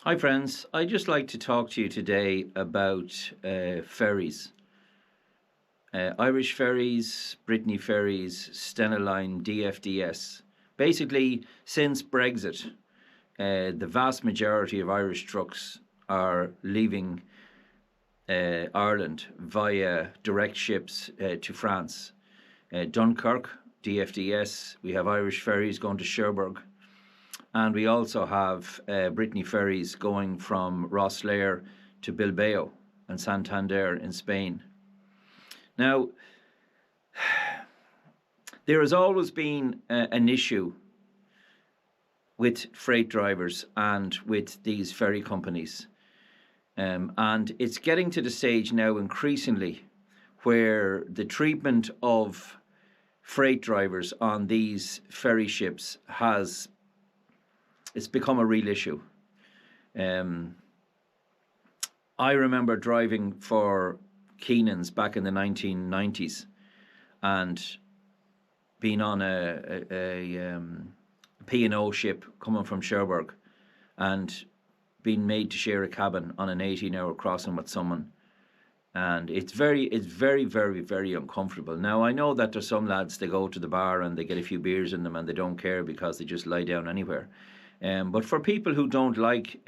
Hi friends, I'd just like to talk to you today about ferries. Irish ferries, Brittany ferries, Stena Line, DFDS. Basically, since Brexit, the vast majority of Irish trucks are leaving Ireland via direct ships to France. Dunkirk, DFDS, we have Irish ferries going to Cherbourg. And we also have Brittany ferries going from ROSSLARE to Bilbao and Santander in Spain. Now, there has always been an issue with freight drivers and with these ferry companies. And it's getting to the stage now increasingly where the treatment of freight drivers on these ferry ships it's become a real issue. I remember driving for Keenan's back in the 1990s and being on a P&O ship coming from Cherbourg and being made to share a cabin on an 18-hour crossing with someone. And it's very, very uncomfortable. Now, I know that there's some lads, they go to the bar and they get a few beers in them and they don't care because they just lie down anywhere. But for people who don't like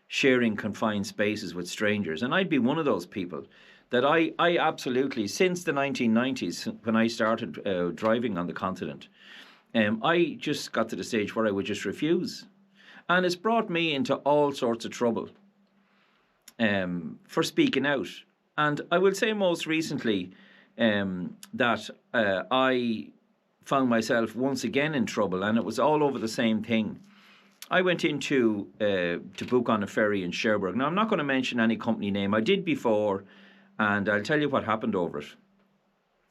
sharing confined spaces with strangers, and I'd be one of those people, that I absolutely, since the 1990s, when I started driving on the continent, I just got to the stage where I would just refuse. And it's brought me into all sorts of trouble for speaking out. And I will say most recently that I found myself once again in trouble, and it was all over the same thing. I went into to book on a ferry in Cherbourg. Now, I'm not going to mention any company name. I did before, and I'll tell you what happened over it.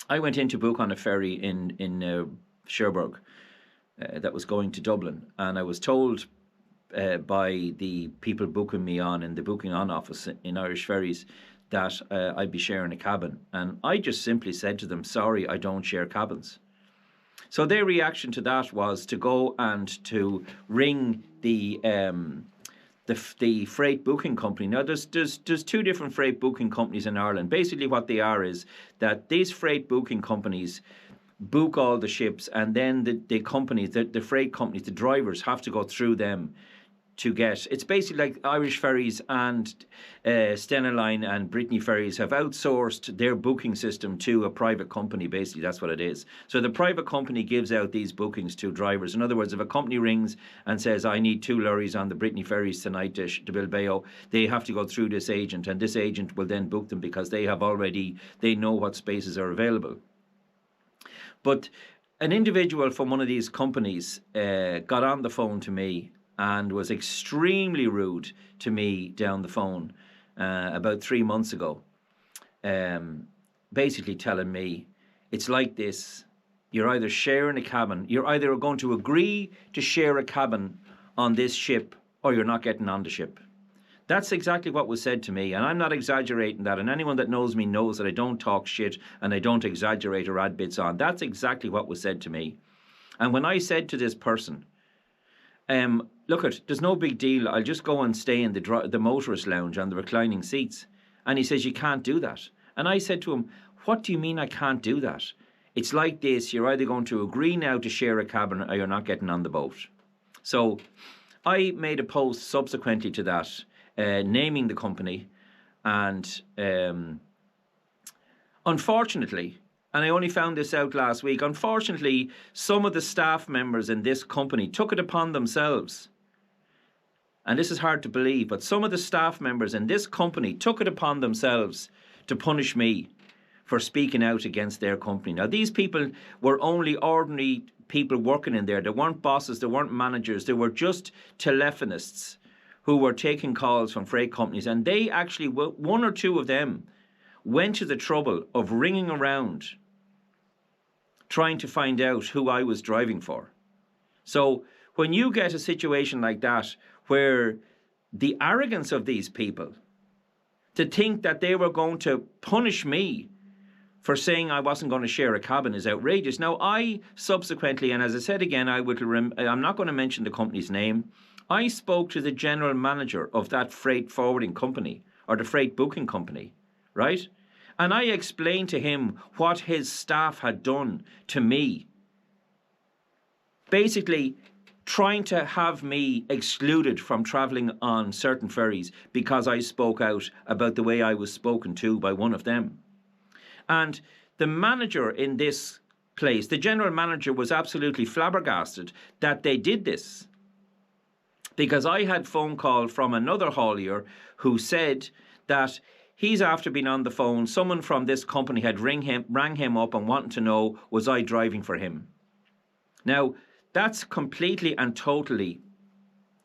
I went in to book on a ferry in Cherbourg that was going to Dublin, and I was told by the people booking me on in the booking on office in Irish Ferries that I'd be sharing a cabin. And I just simply said to them, sorry, I don't share cabins. So their reaction to that was to go and to ring the freight booking company. Now, there's two different freight booking companies in Ireland. Basically, what they are is that these freight booking companies book all the ships, and then the companies, the freight companies, the drivers have to go through them to get. It's basically like Irish Ferries and Stena Line and Brittany Ferries have outsourced their booking system to a private company. Basically, that's what it is. So the private company gives out these bookings to drivers. In other words, if a company rings and says, I need 2 lorries on the Brittany Ferries tonight to Bilbao, they have to go through this agent, and this agent will then book them because they know what spaces are available. But an individual from one of these companies got on the phone to me and was extremely rude to me down the phone about 3 months ago, basically telling me, it's like this, you're either sharing a cabin, you're either going to agree to share a cabin on this ship or you're not getting on the ship. That's exactly what was said to me, and I'm not exaggerating that, and anyone that knows me knows that I don't talk shit and I don't exaggerate or add bits on. That's exactly what was said to me. And when I said to this person, look, there's no big deal, I'll just go and stay in the motorist lounge on the reclining seats. And he says, you can't do that. And I said to him, what do you mean I can't do that? It's like this, you're either going to agree now to share a cabin or you're not getting on the boat. So I made a post subsequently to that, naming the company, and unfortunately, and I only found this out last week, unfortunately, some of the staff members in this company took it upon themselves, and this is hard to believe, but some of the staff members in this company took it upon themselves to punish me for speaking out against their company. Now, these people were only ordinary people working in there. They weren't bosses, they weren't managers, they were just telephonists who were taking calls from freight companies, and they actually, one or two of them, went to the trouble of ringing around trying to find out who I was driving for. So when you get a situation like that, where the arrogance of these people to think that they were going to punish me for saying I wasn't going to share a cabin is outrageous. Now, I subsequently, and as I said again, I'm not going to mention the company's name, I spoke to the general manager of that freight forwarding company, or the freight booking company, right? And I explained to him what his staff had done to me. Basically, trying to have me excluded from travelling on certain ferries because I spoke out about the way I was spoken to by one of them. And the manager in this place, the general manager, was absolutely flabbergasted that they did this. Because I had phone call from another haulier who said that he's after being on the phone, someone from this company had rang him up and wanted to know, was I driving for him? Now, that's completely and totally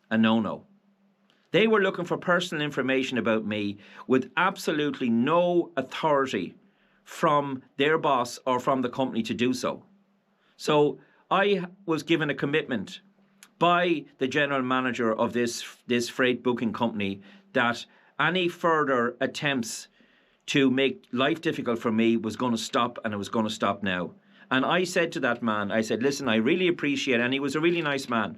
a no-no. They were looking for personal information about me with absolutely no authority from their boss or from the company to do so. So I was given a commitment by the general manager of this freight booking company that any further attempts to make life difficult for me was going to stop, and it was going to stop now. And I said to that man, I said, listen, I really appreciate it. And he was a really nice man.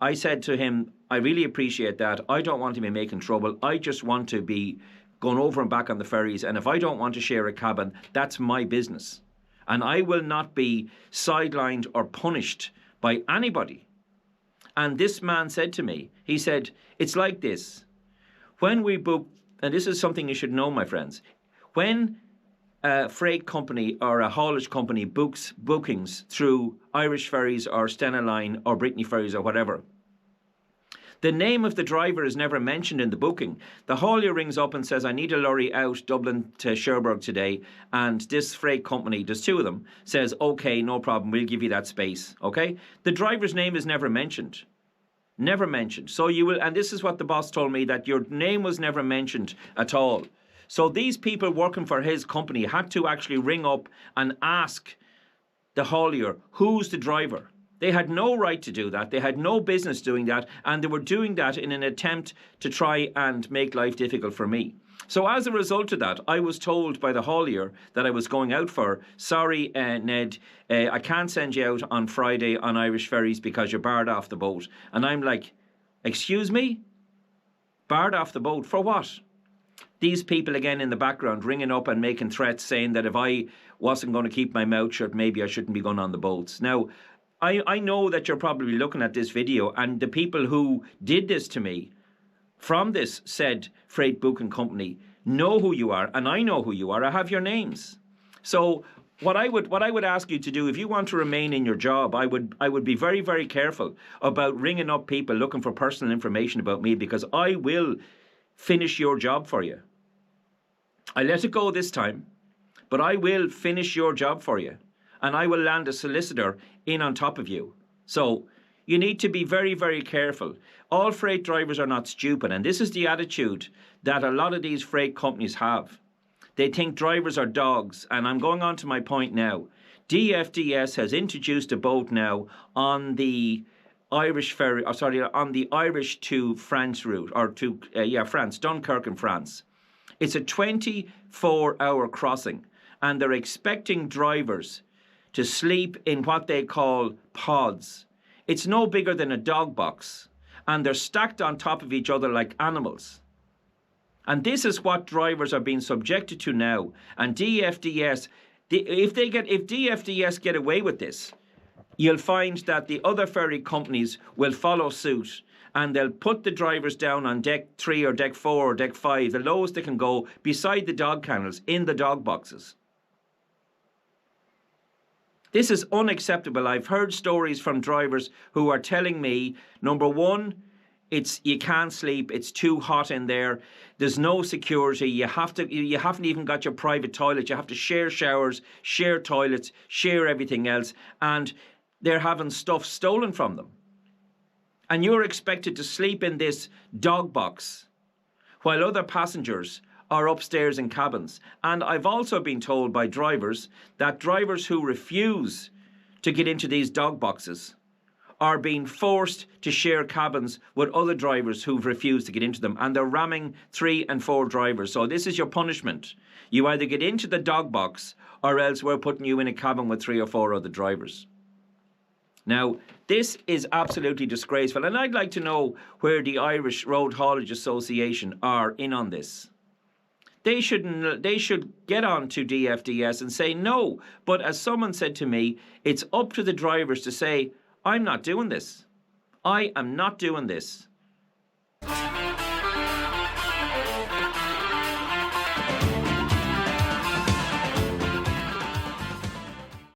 I said to him, I really appreciate that. I don't want to be making trouble. I just want to be going over and back on the ferries. And if I don't want to share a cabin, that's my business. And I will not be sidelined or punished by anybody. And this man said to me, he said, it's like this. When we book, and this is something you should know, my friends, when a freight company or a haulage company books bookings through Irish Ferries or Stena Line or Brittany Ferries or whatever, the name of the driver is never mentioned in the booking. The haulier rings up and says, I need a lorry out Dublin to Cherbourg today, and this freight company, there's two of them, says, okay, no problem, we'll give you that space, okay? The driver's name is never mentioned. Never mentioned. So you will, and this is what the boss told me, that your name was never mentioned at all. So these people working for his company had to actually ring up and ask the haulier, who's the driver? They had no right to do that. They had no business doing that. And they were doing that in an attempt to try and make life difficult for me. So as a result of that, I was told by the haulier that I was going out for, sorry, Ned, I can't send you out on Friday on Irish Ferries because you're barred off the boat. And I'm like, excuse me? Barred off the boat? For what? These people again in the background ringing up and making threats saying that if I wasn't going to keep my mouth shut, maybe I shouldn't be going on the boats. Now, I know that you're probably looking at this video, and the people who did this to me from this said freight booking company know who you are, and I know who you are. I have your names. So what I would ask you to do, if you want to remain in your job, I would be very, very careful about ringing up people looking for personal information about me, because I will finish your job for you. I let it go this time, but I will finish your job for you, and I will land a solicitor in on top of you. So you need to be very, very careful. All freight drivers are not stupid, and this is the attitude that a lot of these freight companies have. They think drivers are dogs, and I'm going on to my point now. DFDS has introduced a boat now on the Irish ferry, on the Irish to France route, or to France, Dunkirk in France. It's a 24-hour crossing, and they're expecting drivers to sleep in what they call pods. It's no bigger than a dog box, and they're stacked on top of each other like animals. And this is what drivers are being subjected to now. And DFDS, if DFDS get away with this, you'll find that the other ferry companies will follow suit, and they'll put the drivers down on deck 3 or deck 4 or deck 5, the lowest they can go, beside the dog kennels, in the dog boxes. This is unacceptable. I've heard stories from drivers who are telling me, number one, you can't sleep, it's too hot in there, there's no security, you haven't even got your private toilet, you have to share showers, share toilets, share everything else, and they're having stuff stolen from them. And you're expected to sleep in this dog box while other passengers are upstairs in cabins. And I've also been told by drivers that drivers who refuse to get into these dog boxes are being forced to share cabins with other drivers who've refused to get into them, and they're ramming 3 and 4 drivers. So this is your punishment. You either get into the dog box, or else we're putting you in a cabin with 3 or 4 other drivers. Now, this is absolutely disgraceful, and I'd like to know where the Irish Road Haulage Association are in on this. They should get on to DFDS and say no. But as someone said to me, it's up to the drivers to say, I'm not doing this. I am not doing this.